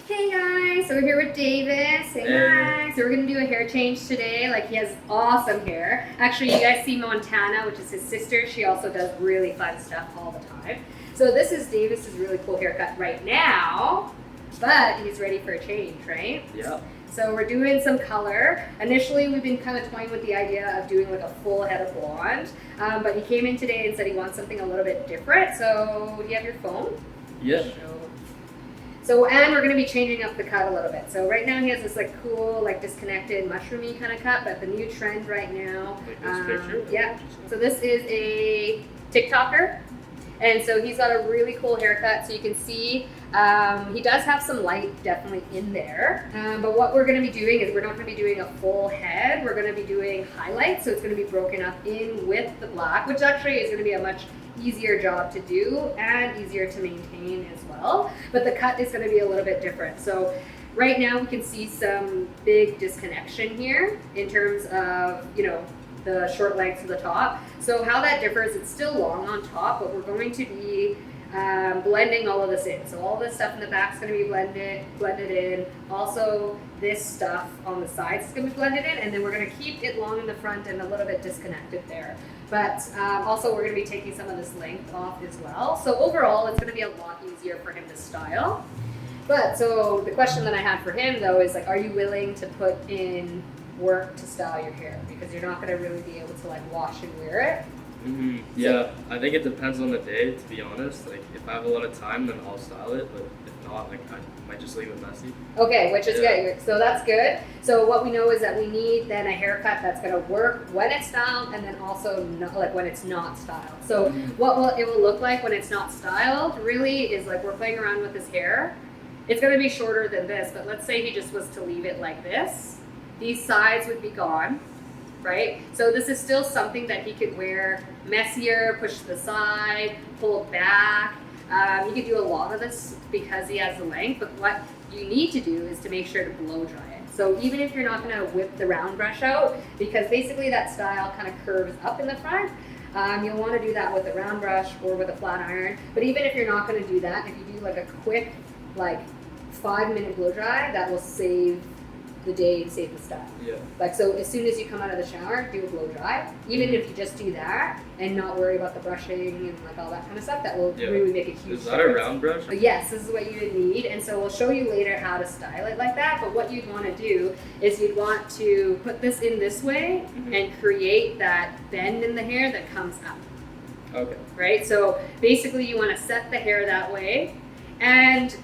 Hey guys, so we're here with Davis. Say hi. So we're gonna do a hair change today. Like, he has awesome hair. Actually, you guys see Montana, which is his sister. She also does really fun stuff all the time. So this is Davis's really cool haircut right now, but he's ready for a change, right? Yeah. So we're doing some color. Initially, we've been kind of toying with the idea of doing like a full head of blonde, but he came in today and said he wants something a little bit different. So do you have your phone? Yeah. So, and we're going to be changing up the cut a little bit. So right now he has this like cool, like disconnected, mushroomy kind of cut, but the new trend right now. Like this picture? Yeah. So this is a TikToker. And so he's got a really cool haircut. So you can see he does have some light definitely in there. But what we're going to be doing is we're not going to be doing a full head. We're going to be doing highlights. So it's going to be broken up in with the black, which actually is going to be a much easier job to do and easier to maintain as well. But the cut is going to be a little bit different. So right now we can see some big disconnection here in terms of, you know, the short lengths of the top. So how that differs, it's still long on top, but we're going to be blending all of this in. So all this stuff in the back is going to be blended in. Also, this stuff on the sides is going to be blended in, and then we're going to keep it long in the front and a little bit disconnected there. But also, we're going to be taking some of this length off as well. So overall, it's going to be a lot easier for him to style. But so the question that I had for him though is like, are you willing to put in work to style your hair? Because you're not going to really be able to like wash and wear it. Mm-hmm. Yeah, I think it depends on the day, to be honest. Like, if I have a lot of time, then I'll style it, but if not, like, I might just leave it messy. Okay, which is good. So that's good. So what we know is that we need then a haircut that's going to work when it's styled, and then also not, like when it's not styled. So what it will look like when it's not styled really is like we're playing around with his hair. It's going to be shorter than this, but let's say he just was to leave it like this. These sides would be gone. Right? So this is still something that he could wear messier, push to the side, pull back. You could do a lot of this because he has the length, but what you need to do is to make sure to blow dry it. So even if you're not going to whip the round brush out, because basically that style kind of curves up in the front, you'll want to do that with a round brush or with a flat iron. But even if you're not going to do that, if you do like a quick, like 5-minute blow dry, that will save the day and save the style. Yeah. Like, so as soon as you come out of the shower, do a blow dry. Even if you just do that and not worry about the brushing and like all that kind of stuff, that will really make a huge difference. Is that a round brush? Yes, this is what you would need. And so we'll show you later how to style it like that. But what you'd want to do is you'd want to put this in this way and create that bend in the hair that comes up. Okay. Right? So basically you want to set the hair that way and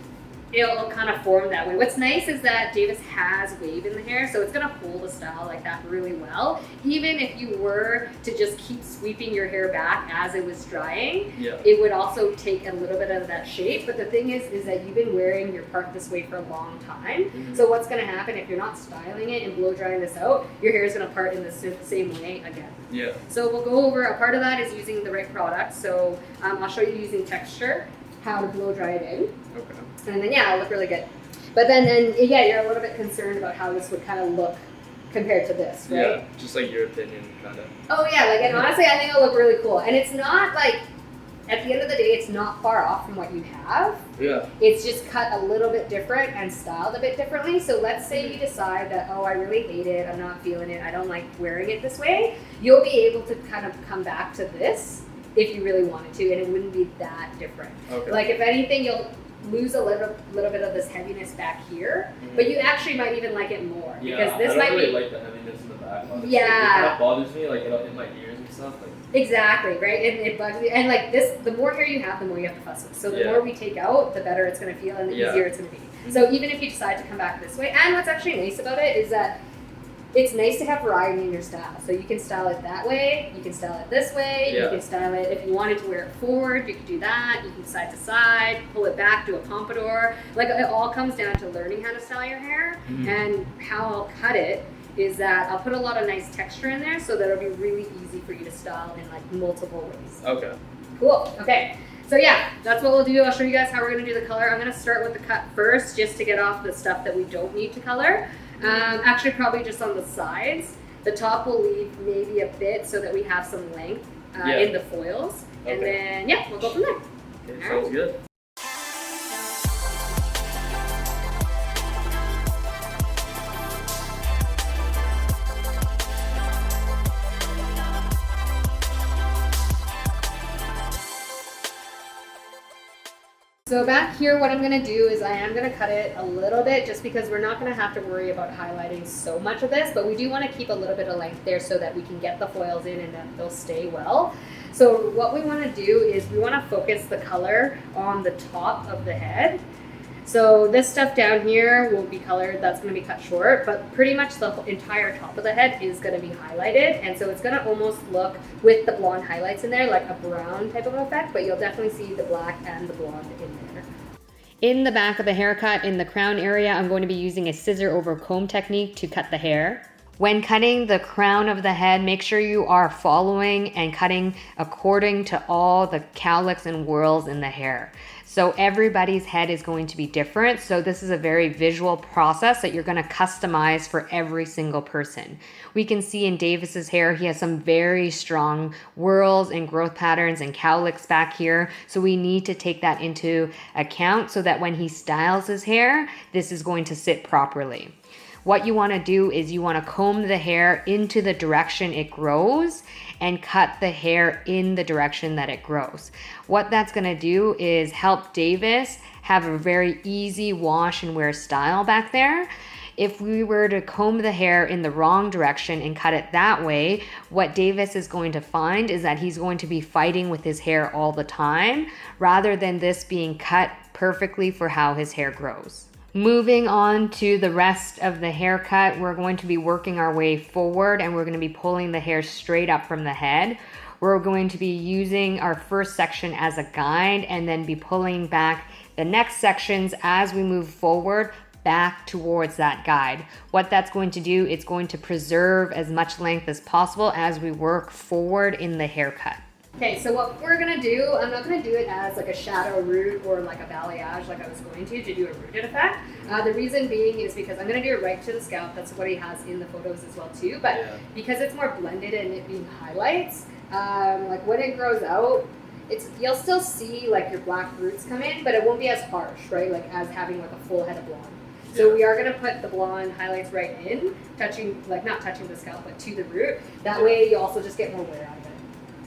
it'll kind of form that way. What's nice is that Davis has wave in the hair, so it's going to hold a style like that really well. Even if you were to just keep sweeping your hair back as it was drying, it would also take a little bit of that shape. But the thing is that you've been wearing your part this way for a long time. So what's going to happen if you're not styling it and blow drying this out, your hair is going to part in the same way again. Yeah. So we'll go over, a part of that is using the right product. So I'll show you using texture, how to blow dry it in. Okay. And then it'll look really good. But then you're a little bit concerned about how this would kind of look compared to this, right? Yeah, just like your opinion, kind of. Oh yeah, like, and honestly, I think it'll look really cool. And it's not like, at the end of the day, it's not far off from what you have. Yeah. It's just cut a little bit different and styled a bit differently. So let's say you decide that, oh, I really hate it, I'm not feeling it, I don't like wearing it this way. You'll be able to kind of come back to this if you really wanted to, and it wouldn't be that different. Okay. Like, if anything, you'll lose a little bit of this heaviness back here, but you actually might even like it more because this might really like the heaviness in the back. Honestly. Yeah. It kind of bothers me, like it'll hit my ears and stuff. Like. Exactly, right? And it bugs me. And like this, the more hair you have, the more you have to fuss with. So the more we take out, the better it's going to feel and the easier it's going to be. So even if you decide to come back this way, and what's actually nice about it is that it's nice to have variety in your style. So you can style it that way, you can style it this way, you can style it, if you wanted to wear it forward, you can do that, you can side to side, pull it back, do a pompadour. Like, it all comes down to learning how to style your hair, and how I'll cut it is that I'll put a lot of nice texture in there so that it'll be really easy for you to style in like multiple ways. Okay. Cool, okay. So yeah, that's what we'll do. I'll show you guys how we're gonna do the color. I'm gonna start with the cut first just to get off the stuff that we don't need to color. Actually, probably just on the sides. The top will leave maybe a bit so that we have some length in the foils. And then, we'll go from there. Okay, sounds good. So back here, what I'm gonna do is I am gonna cut it a little bit just because we're not gonna have to worry about highlighting so much of this, but we do wanna keep a little bit of length there so that we can get the foils in and that they'll stay well. So what we wanna do is we wanna focus the color on the top of the head. So this stuff down here will be colored, that's gonna be cut short, but pretty much the entire top of the head is gonna be highlighted. And so it's gonna almost look, with the blonde highlights in there, like a brown type of effect, but you'll definitely see the black and the blonde in there. In the back of the haircut, in the crown area, I'm going to be using a scissor over comb technique to cut the hair. When cutting the crown of the head, make sure you are following and cutting according to all the cowlicks and whirls in the hair. So everybody's head is going to be different. So this is a very visual process that you're going to customize for every single person. We can see in Davis's hair, he has some very strong whirls and growth patterns and cowlicks back here. So we need to take that into account so that when he styles his hair, this is going to sit properly. What you want to do is you want to comb the hair into the direction it grows and cut the hair in the direction that it grows. What that's going to do is help Davis have a very easy wash and wear style back there. If we were to comb the hair in the wrong direction and cut it that way, what Davis is going to find is that he's going to be fighting with his hair all the time, rather than this being cut perfectly for how his hair grows. Moving on to the rest of the haircut, we're going to be working our way forward and we're going to be pulling the hair straight up from the head. We're going to be using our first section as a guide and then be pulling back the next sections as we move forward back towards that guide. What that's going to do, it's going to preserve as much length as possible as we work forward in the haircut. Okay, so what we're gonna do, I'm not gonna do it as like a shadow root or like a balayage like I was going to do a rooted effect. The reason being is because I'm gonna do it right to the scalp. That's what he has in the photos as well too. But yeah, because it's more blended and it being highlights, like when it grows out, you'll still see like your black roots come in, but it won't be as harsh, right? Like as having like a full head of blonde. So we are going to put the blonde highlights right in, touching, like not touching the scalp, but to the root. That way you also just get more wear out of it.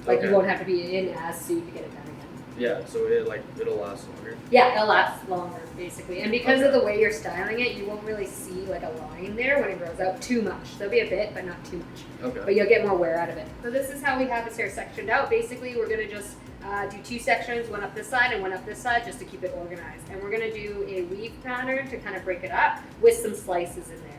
Like you won't have to be in as soon to get it done again. Yeah, so it'll last longer. Yeah, it'll last longer basically. And because of the way you're styling it, you won't really see like a line there when it grows out too much. There'll be a bit, but not too much. Okay. But you'll get more wear out of it. So this is how we have his hair sectioned out. Basically, we're going to just do two sections, one up this side and one up this side, just to keep it organized. And we're going to do a weave pattern to kind of break it up with some slices in there.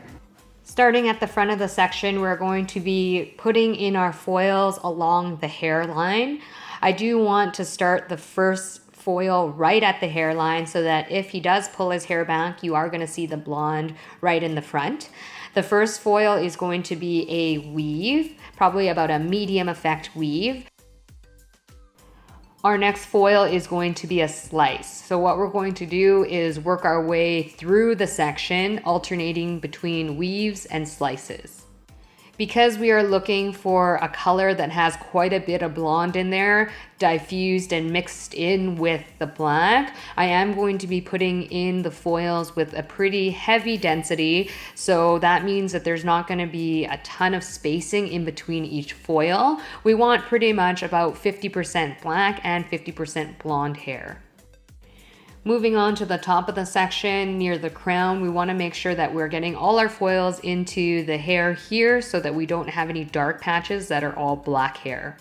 Starting at the front of the section, we're going to be putting in our foils along the hairline. I do want to start the first foil right at the hairline so that if he does pull his hair back, you are going to see the blonde right in the front. The first foil is going to be a weave, probably about a medium effect weave. Our next foil is going to be a slice. So what we're going to do is work our way through the section, alternating between weaves and slices. Because we are looking for a color that has quite a bit of blonde in there, diffused and mixed in with the black, I am going to be putting in the foils with a pretty heavy density. So that means that there's not going to be a ton of spacing in between each foil. We want pretty much about 50% black and 50% blonde hair. Moving on to the top of the section near the crown, we want to make sure that we're getting all our foils into the hair here so that we don't have any dark patches that are all black hair.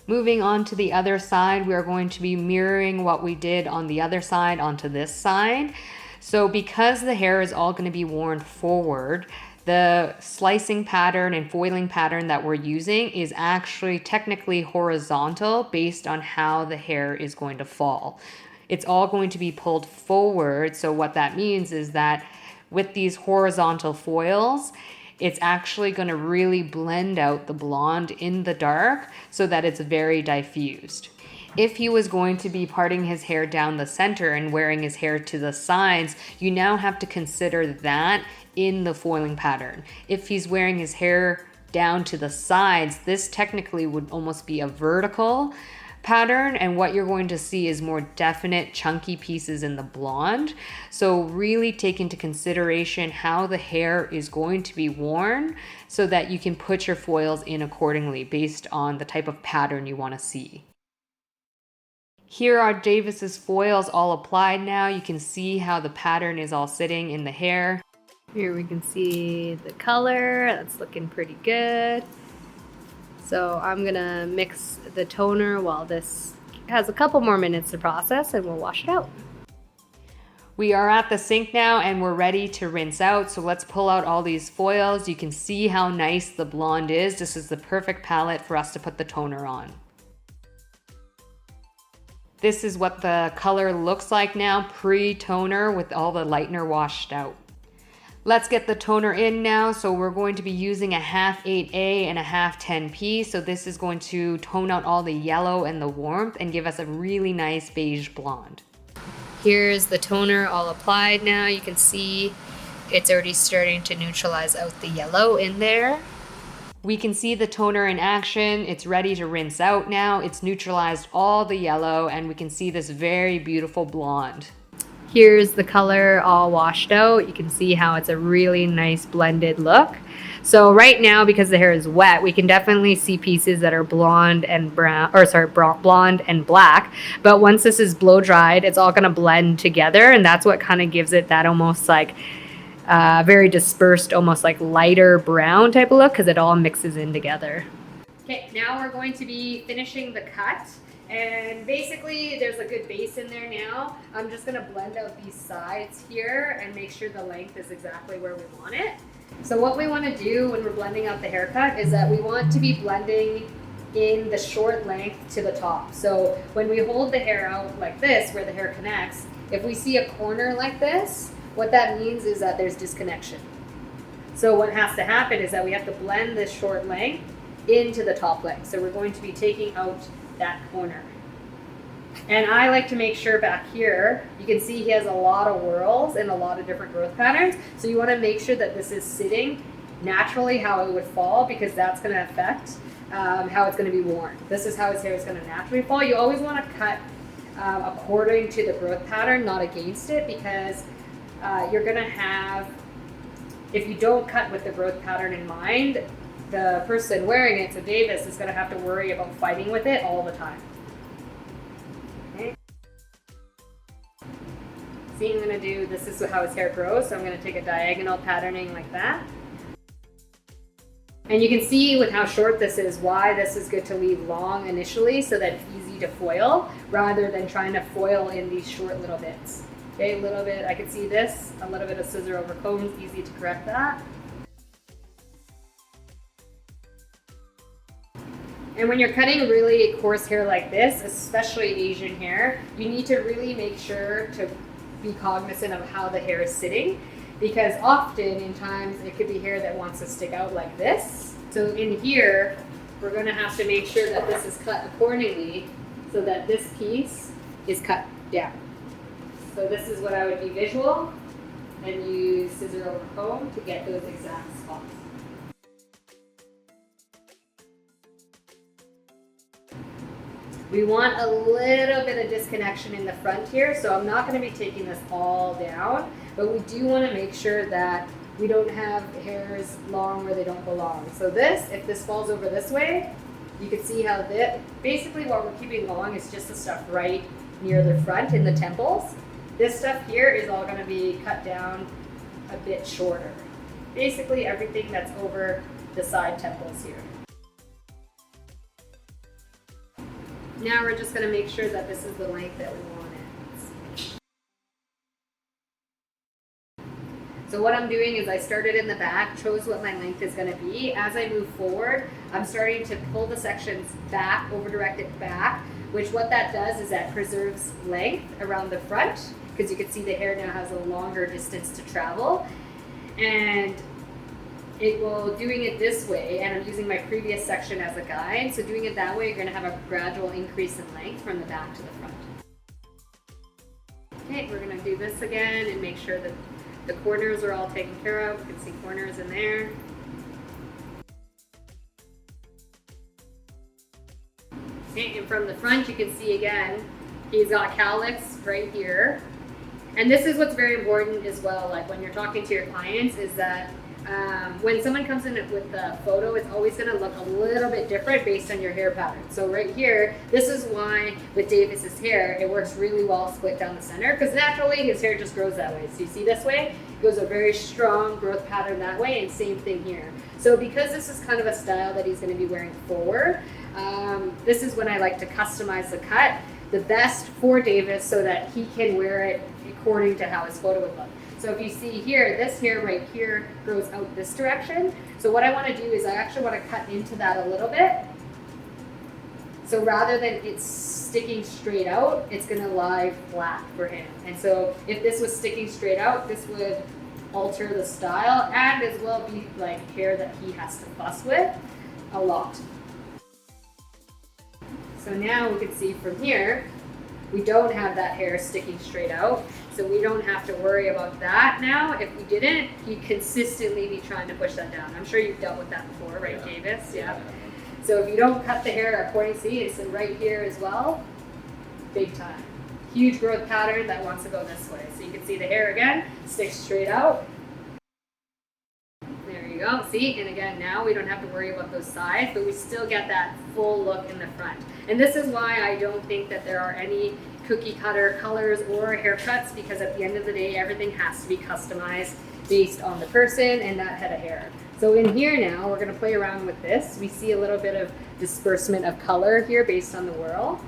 Moving on to the other side, we are going to be mirroring what we did on the other side onto this side. So because the hair is all going to be worn forward, the slicing pattern and foiling pattern that we're using is actually technically horizontal based on how the hair is going to fall. It's all going to be pulled forward. So what that means is that with these horizontal foils, it's actually going to really blend out the blonde in the dark so that it's very diffused. If he was going to be parting his hair down the center and wearing his hair to the sides, you now have to consider that in the foiling pattern. If he's wearing his hair down to the sides, this technically would almost be a vertical pattern, and what you're going to see is more definite chunky pieces in the blonde. So really take into consideration how the hair is going to be worn so that you can put your foils in accordingly based on the type of pattern you want to see. Here are Davis's foils all applied now. You can see how the pattern is all sitting in the hair. Here we can see the color, that's looking pretty good. So I'm gonna mix the toner while this has a couple more minutes to process, and we'll wash it out. We are at the sink now and we're ready to rinse out. So let's pull out all these foils. You can see how nice the blonde is. This is the perfect palette for us to put the toner on. This is what the color looks like now, pre-toner with all the lightener washed out. Let's get the toner in now. So we're going to be using a half 8A and a half 10P. So this is going to tone out all the yellow and the warmth and give us a really nice beige blonde. Here's the toner all applied now. You can see it's already starting to neutralize out the yellow in there. We can see the toner in action. It's ready to rinse out now. It's neutralized all the yellow and we can see this very beautiful blonde. Here's the color all washed out. You can see how it's a really nice blended look. So right now, because the hair is wet, we can definitely see pieces that are blonde and brown, or sorry, blonde and black. But once this is blow dried, it's all gonna blend together, and that's what kind of gives it that almost like very dispersed, almost like lighter brown type of look, because it all mixes in together. Okay, now we're going to be finishing the cut. And basically there's a good base in there now. I'm just gonna blend out these sides here and make sure the length is exactly where we want it. So what we wanna do when we're blending out the haircut is that we want to be blending in the short length to the top. So when we hold the hair out like this, where the hair connects, if we see a corner like this, what that means is that there's disconnection. So what has to happen is that we have to blend this short length into the top length. So we're going to be taking out that corner. And I like to make sure back here, you can see he has a lot of whirls and a lot of different growth patterns. So you want to make sure that this is sitting naturally how it would fall, because that's going to affect how it's going to be worn. This is how his hair is going to naturally fall. You always want to cut according to the growth pattern, not against it, because you're going to have, if you don't cut with the growth pattern in mind, the person wearing it, so Davis, is going to have to worry about fighting with it all the time. Okay. See, I'm going to do, this is how his hair grows, so I'm going to take a diagonal patterning like that. And you can see with how short this is, why this is good to leave long initially, so that it's easy to foil, rather than trying to foil in these short little bits. Okay, a little bit, I can see this, a little bit of scissor over comb is easy to correct that. And when you're cutting really coarse hair like this, especially Asian hair, you need to really make sure to be cognizant of how the hair is sitting, because often in times it could be hair that wants to stick out like this. So in here, we're going to have to make sure that this is cut accordingly so that this piece is cut down. So this is what I would be visual and use scissor over comb to get those exact spots. We want a little bit of disconnection in the front here, so I'm not going to be taking this all down, but we do want to make sure that we don't have hairs long where they don't belong. So this, if this falls over this way, you can see how this, basically what we're keeping long is just the stuff right near the front in the temples. This stuff here is all going to be cut down a bit shorter. Basically everything that's over the side temples here. Now we're just going to make sure that this is the length that we want it. So what I'm doing is I started in the back, chose what my length is going to be. As I move forward, I'm starting to pull the sections back, over-direct it back, which what that does is that preserves length around the front, because you can see the hair now has a longer distance to travel. And it will, doing it this way, and I'm using my previous section as a guide, so doing it that way, you're going to have a gradual increase in length from the back to the front. Okay, we're going to do this again and make sure that the corners are all taken care of. You can see corners in there. Okay, and from the front you can see again, he's got cowlicks right here. And this is what's very important as well, like when you're talking to your clients, is that when someone comes in with the photo, it's always going to look a little bit different based on your hair pattern. So right here, this is why with Davis's hair, it works really well split down the center, because naturally his hair just grows that way. So you see this way, it goes a very strong growth pattern that way, and same thing here. So because this is kind of a style that he's going to be wearing forward, this is when I like to customize the cut the best for Davis so that he can wear it according to how his photo would look. So if you see here, this hair right here grows out this direction. So what I want to do is I actually want to cut into that a little bit. So rather than it's sticking straight out, it's going to lie flat for him. And so if this was sticking straight out, this would alter the style and as well be like hair that he has to fuss with a lot. So now we can see from here, we don't have that hair sticking straight out. So we don't have to worry about that now. If we didn't, he'd consistently be trying to push that down. I'm sure you've dealt with that before, right, Davis? Yeah. So if you don't cut the hair according to see, it's right here as well, big time. Huge growth pattern that wants to go this way. So you can see the hair again, sticks straight out. There you go, see? And again, now we don't have to worry about those sides, but we still get that full look in the front. And this is why I don't think that there are any cookie cutter colors or haircuts, because at the end of the day, everything has to be customized based on the person and that head of hair. So in here now, we're gonna play around with this. We see a little bit of disbursement of color here based on the whirl.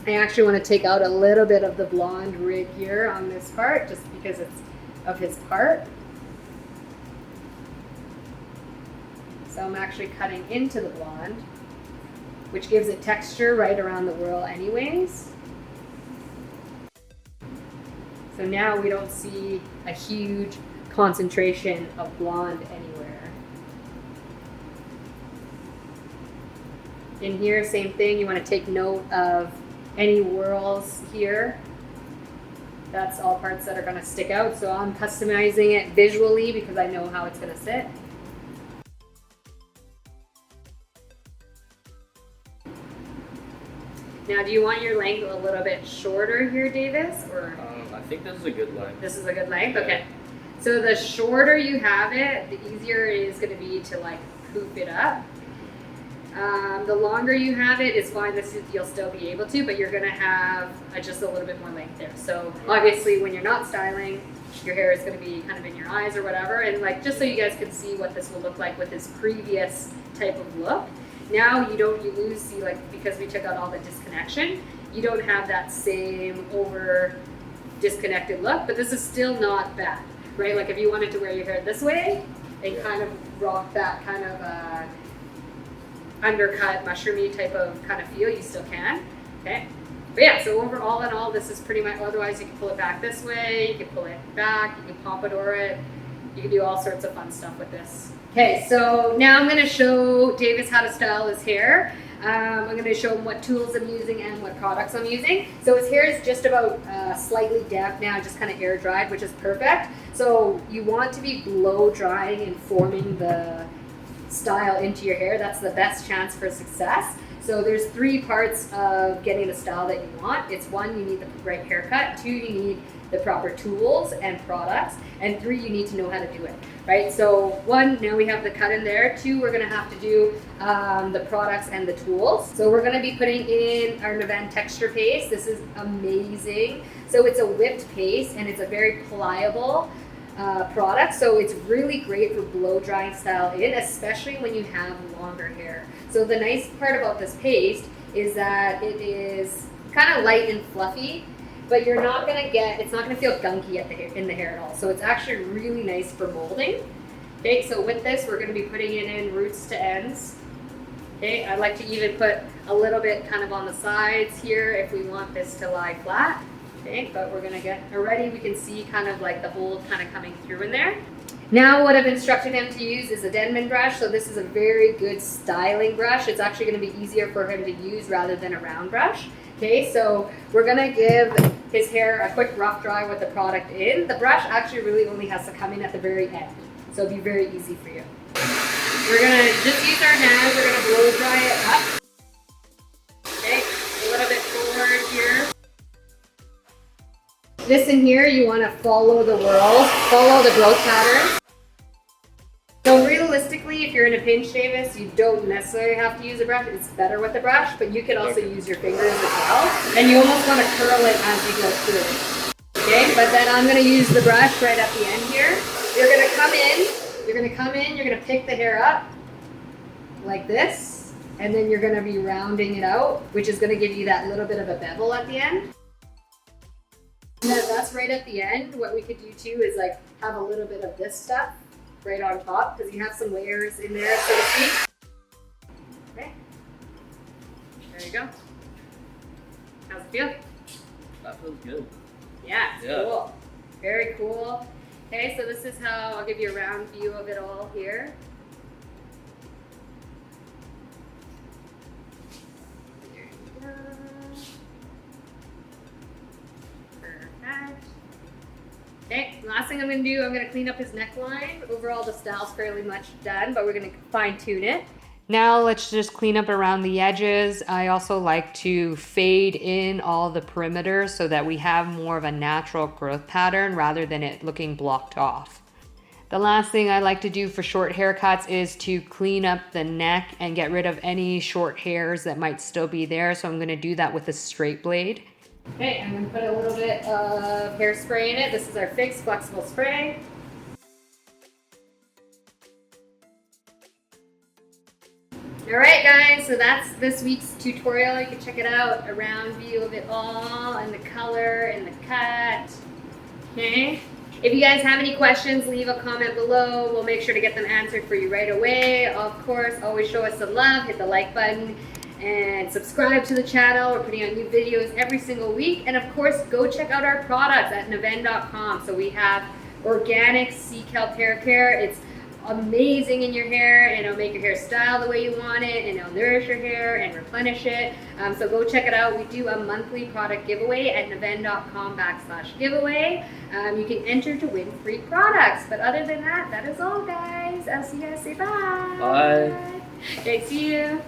I actually want to take out a little bit of the blonde rig here on this part, just because it's of his part. So I'm actually cutting into the blonde, which gives it texture right around the whirl anyways. So now we don't see a huge concentration of blonde anywhere. In here, same thing, you want to take note of any whirls here. That's all parts that are going to stick out. So I'm customizing it visually because I know how it's going to sit. Now, do you want your length a little bit shorter here, Davis? Or I think this is a good length. This is a good length? Okay. So the shorter you have it, the easier it is going to be to like hoop it up. The longer you have it is fine. You'll still be able to, but you're going to have just a little bit more length there. So obviously when you're not styling, your hair is going to be kind of in your eyes or whatever. And like, just so you guys can see what this will look like with his previous type of look. Now you lose, see, like, because we took out all the disconnection, you don't have that same over disconnected look, but this is still not bad, right? Like if you wanted to wear your hair this way and kind of rock that kind of undercut, mushroomy type of kind of feel, you still can, okay? But yeah, so overall in all, this is pretty much, otherwise you can pull it back this way, you can pull it back, you can pompadour it, you can do all sorts of fun stuff with this. Okay, so now I'm gonna show Davis how to style his hair. I'm gonna show him what tools I'm using and what products I'm using. So his hair is just about slightly damp now, just kind of air dried, which is perfect. So you want to be blow drying and forming the style into your hair. That's the best chance for success. So there's 3 parts of getting the style that you want. It's 1, you need the right haircut. 2, you need the proper tools and products. And 3, you need to know how to do it, right? So 1, now we have the cut in there. 2, we're gonna have to do the products and the tools. So we're gonna be putting in our nvenn texture paste. This is amazing. So it's a whipped paste and it's a very pliable product, so it's really great for blow drying style in, especially when you have longer hair. So the nice part about this paste is that it is kind of light and fluffy, but you're not gonna get, it's not gonna feel gunky at the hair, in the hair at all. So it's actually really nice for molding. Okay, so with this, we're gonna be putting it in roots to ends. Okay, I like to even put a little bit kind of on the sides here if we want this to lie flat. Okay, but we're gonna get already, we can see kind of like the hold kind of coming through in there. Now what I've instructed him to use is a denman brush. So this is a very good styling brush. It's actually gonna be easier for him to use rather than a round brush. Okay, so we're gonna give his hair a quick rough dry with the product in. The brush actually really only has to come in at the very end. So it'll be very easy for you. We're gonna just use our hands, we're gonna blow dry it up. Okay, a little bit forward here. This in here, you want to follow the whirls, follow the growth pattern. So realistically, if you're in a pinch Davis, you don't necessarily have to use a brush. It's better with a brush, but you can also use your fingers as well. And you almost want to curl it as you go through. Okay, but then I'm going to use the brush right at the end here. You're going to come in, you're going to pick the hair up like this, and then you're going to be rounding it out, which is going to give you that little bit of a bevel at the end. And then that's right at the end. What we could do too is like have a little bit of this stuff right on top, because you have some layers in there, so to speak. Okay. There you go. How's it feel? That feels good. Yeah, it's cool. Very cool. Okay, so this is how I'll give you a round view of it all here. There you go. Perfect. Okay, last thing I'm going to do, I'm going to clean up his neckline. Overall, the style's fairly much done, but we're going to fine tune it. Now let's just clean up around the edges. I also like to fade in all the perimeters so that we have more of a natural growth pattern rather than it looking blocked off. The last thing I like to do for short haircuts is to clean up the neck and get rid of any short hairs that might still be there. So I'm going to do that with a straight blade. Okay, I'm going to put a little bit of hairspray in it. This is our fixed flexible spray. Alright guys, so that's this week's tutorial. You can check it out, a round view of it all, and the color, and the cut. Okay? If you guys have any questions, leave a comment below. We'll make sure to get them answered for you right away. Of course, always show us some love, hit the like button, and subscribe to the channel. We're putting out new videos every single week. And of course, go check out our products at nvenn.com. So we have organic sea kelp hair care. It's amazing in your hair, and it'll make your hair style the way you want it, and it'll nourish your hair and replenish it. So go check it out. We do a monthly product giveaway at nvenn.com/giveaway. You can enter to win free products. But other than that, that is all, guys. I'll see you guys. Say bye. Bye. Okay, see you.